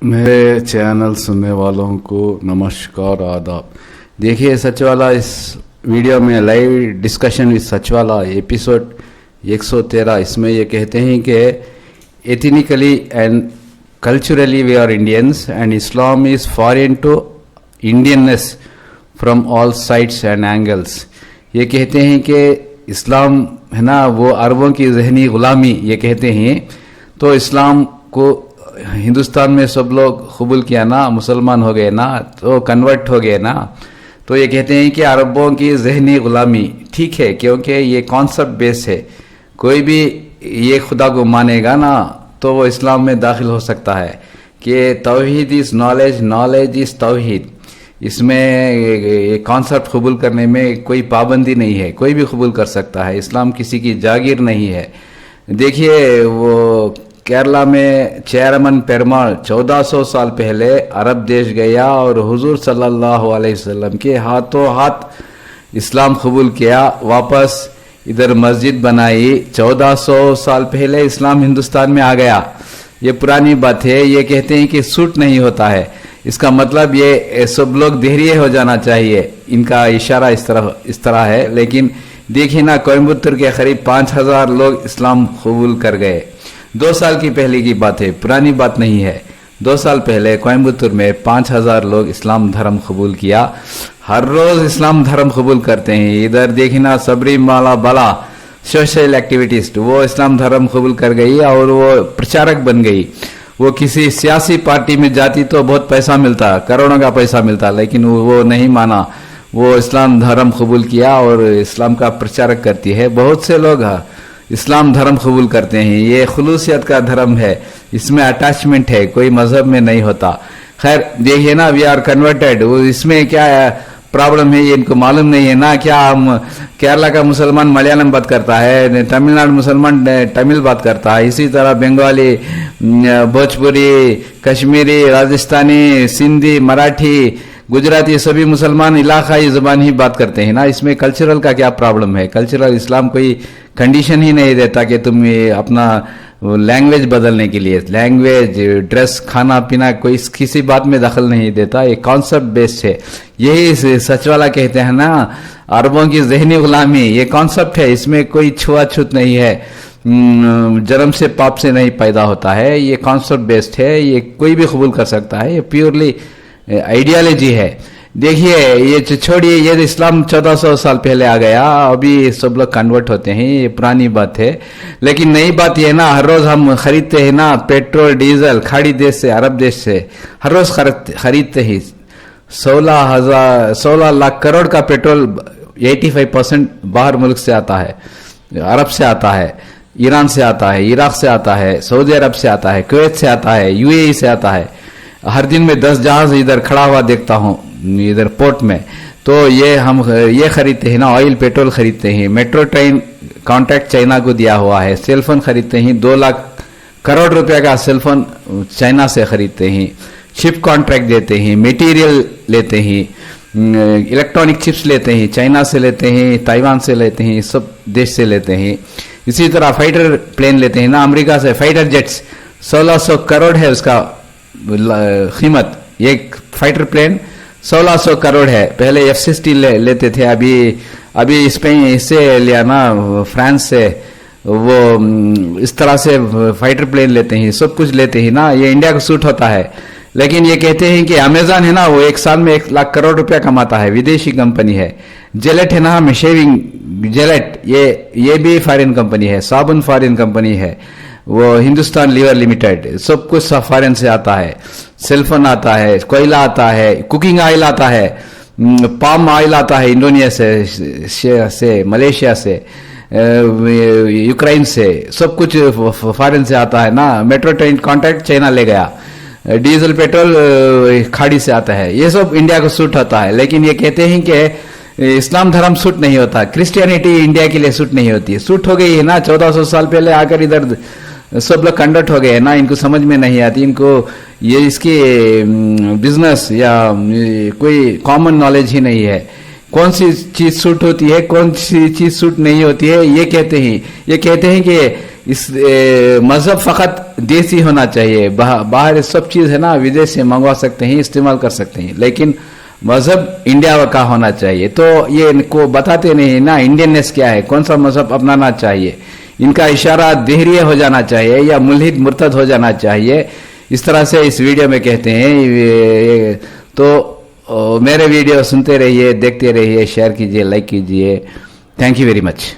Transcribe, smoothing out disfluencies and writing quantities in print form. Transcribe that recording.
मेरे चैनल सुनने वालों को नमस्कार आदाब। देखिए सच वाला इस वीडियो में लाइव डिस्कशन विद सच वाला एपिसोड 113। इसमें ये कहते हैं कि ethnically and culturally we are Indians and Islam is foreign to Indianness from all sides and angles. ये कहते हैं कि इस्लाम है ना वो अरबों की जहनी गुलामी ये कहते हैं। तो इस्लाम को हिंदुस्तान में सब लोग कबूल किया ना, मुसलमान हो गए ना, तो कन्वर्ट हो गए ना। तो ये कहते हैं कि अरबों की जहनी गुलामी ठीक है, क्योंकि ये कॉन्सेप्ट बेस है। कोई भी ये खुदा को मानेगा ना तो वो इस्लाम में दाखिल हो सकता है कि तौहीद इज नॉलेज, नॉलेज इज तौहीद। इसमें कॉन्सेप्ट कबूल करने में कोई पाबंदी नहीं है, कोई भी कबूल कर सकता है। इस्लाम किसी की जागीर नहीं है। देखिए वो केरला में चेयरमैन पेरुमाल 1400 साल पहले अरब देश गया और हुजूर सल्लल्लाहु अलैहि वसल्लम के हाथों हाथ इस्लाम कबूल किया। वापस इधर मस्जिद बनाई। 1400 साल पहले इस्लाम हिंदुस्तान में आ गया। ये पुरानी बात है। ये कहते हैं कि सूट नहीं होता है, इसका मतलब ये सब लोग देहरिये हो जाना चाहिए। इनका इशारा इस तरह है। लेकिन देखिए ना, कोयम्बतूर के करीब 5000 लोग इस्लाम कबूल कर गए। 2 साल की पहले की बात है, पुरानी बात नहीं है। 2 साल पहले कोयम्बतूर में 5000 लोग इस्लाम धर्म कबूल किया। हर रोज इस्लाम धर्म कबूल करते हैं। इधर देखना सबरीमाला बाला सोशल एक्टिविटिस्ट वो इस्लाम धर्म कबूल कर गई और वो प्रचारक बन गई। वो किसी सियासी पार्टी में जाती तो बहुत पैसा मिलता, करोड़ों का पैसा मिलता, लेकिन वो नहीं माना। वो इस्लाम धर्म कबूल किया और इस्लाम का प्रचारक करती है। बहुत से लोग इस्लाम धर्म कबूल करते हैं। ये खुलूसियत का धर्म है, इसमें अटैचमेंट है, कोई मजहब में नहीं होता। खैर देखिए ना, वी आर कन्वर्टेड। वो इसमें क्या प्रॉब्लम है ये इनको मालूम नहीं है ना। क्या हम केरला का मुसलमान मलयालम बात करता है, तमिलनाडु मुसलमान तमिल बात करता है, इसी तरह बंगाली, भोजपुरी, कश्मीरी, राजस्थानी, सिंधी, मराठी, गुजराती सभी मुसलमान इलाकाई जुबान ही बात करते हैं ना। इसमें कल्चरल का क्या प्रॉब्लम है? कल्चरल इस्लाम कोई कंडीशन ही नहीं देता कि तुम ये अपना लैंग्वेज बदलने के लिए। लैंग्वेज, ड्रेस, खाना पीना कोई किसी बात में दखल नहीं देता। ये कॉन्सेप्ट बेस्ड है। यही सच वाला कहते हैं ना, अरबों की जहनी गुलामी ये कॉन्सेप्ट है। इसमें कोई छुआछूत नहीं है, जन्म से पाप से नहीं पैदा होता है। ये कॉन्सेप्ट बेस्ड है, ये कोई भी कबूल कर सकता है। ये प्योरली आइडियोलॉजी है। देखिए ये छोड़िए, ये इस्लाम 1400 साल पहले आ गया, अभी सब लोग कन्वर्ट होते हैं, ये पुरानी बात है। लेकिन नई बात ये ना, हर रोज हम खरीदते हैं ना पेट्रोल डीजल खाड़ी देश से, अरब देश से हर रोज खरीदते ही। 16 लाख करोड़ का पेट्रोल 85% बाहर मुल्क से आता है, अरब से आता है, ईरान से आता है, इराक से आता है, सऊदी अरब से आता है, कुवैत से आता है, यूएई से आता है। हर दिन में 10 जहाज इधर खड़ा हुआ देखता हूँ इधर पोर्ट में। तो ये हम ये खरीदते हैं ना, ऑयल पेट्रोल खरीदते हैं। मेट्रो ट्रेन कॉन्ट्रैक्ट चाइना को दिया हुआ है। सेलफोन खरीदते हैं, 2 लाख करोड़ रुपए का सेलफोन चाइना से खरीदते हैं। चिप कॉन्ट्रैक्ट देते हैं, मटेरियल लेते हैं, इलेक्ट्रॉनिक चिप्स लेते हैं, चाइना से लेते हैं, ताइवान से लेते हैं, सब देश से लेते हैं। इसी तरह फाइटर प्लेन लेते हैं ना अमेरिका से, फाइटर जेट्स 1600 करोड़ है उसका कीमत। एक फाइटर प्लेन 1600 करोड़ है। पहले F-60 लेते थे, अभी स्पेन इससे लिया ना, फ्रांस से। वो इस तरह से फाइटर प्लेन लेते हैं, सब कुछ लेते हैं ना। ये इंडिया को सूट होता है। लेकिन ये कहते हैं कि अमेजॉन है ना, वो एक साल में 1 लाख करोड़ रुपया कमाता है, विदेशी कंपनी है। जेलेट है ना, हमें शेविंग जेलेट, ये भी फॉरेन कंपनी है। साबुन फॉरेन कंपनी है। वो हिंदुस्तान लीवर लिमिटेड, सब कुछ फॉरेन से आता है। सेलफोन आता है, कोयला आता है, कुकिंग ऑयल आता है, पाम ऑयल आता है इंडोनेशिया से, मलेशिया से, यूक्रेन से, सब कुछ फॉरेन से आता है ना। मेट्रो ट्रेन कॉन्ट्रैक्ट चाइना ले गया। डीजल पेट्रोल खाड़ी से आता है। ये सब इंडिया को सूट होता है। लेकिन ये कहते हैं कि इस्लाम धर्म सूट नहीं होता, क्रिश्चियनिटी इंडिया के लिए सूट नहीं होती। सूट हो गई है ना, 1400 साल पहले आकर इधर सब लोग कन्वर्ट हो गए ना। इनको समझ में नहीं आती, इनको ये इसकी बिजनेस या कोई कॉमन नॉलेज ही नहीं है। कौन सी चीज सूट होती है, कौन सी चीज सूट नहीं होती है, ये कहते हैं कि इस मजहब फकत देसी होना चाहिए। बाहर सब चीज है ना, विदेश से मंगवा सकते हैं, इस्तेमाल कर सकते हैं, लेकिन मजहब इंडिया का होना चाहिए। तो ये इनको बताते नहीं ना इंडियननेस क्या है, कौन सा मजहब अपनाना चाहिए। इनका इशारा देहरिय हो जाना चाहिए या मुल्हिद मुर्तद हो जाना चाहिए, इस तरह से इस वीडियो में कहते हैं। तो मेरे वीडियो सुनते रहिए, देखते रहिए, शेयर कीजिए, लाइक कीजिए। Thank you very much.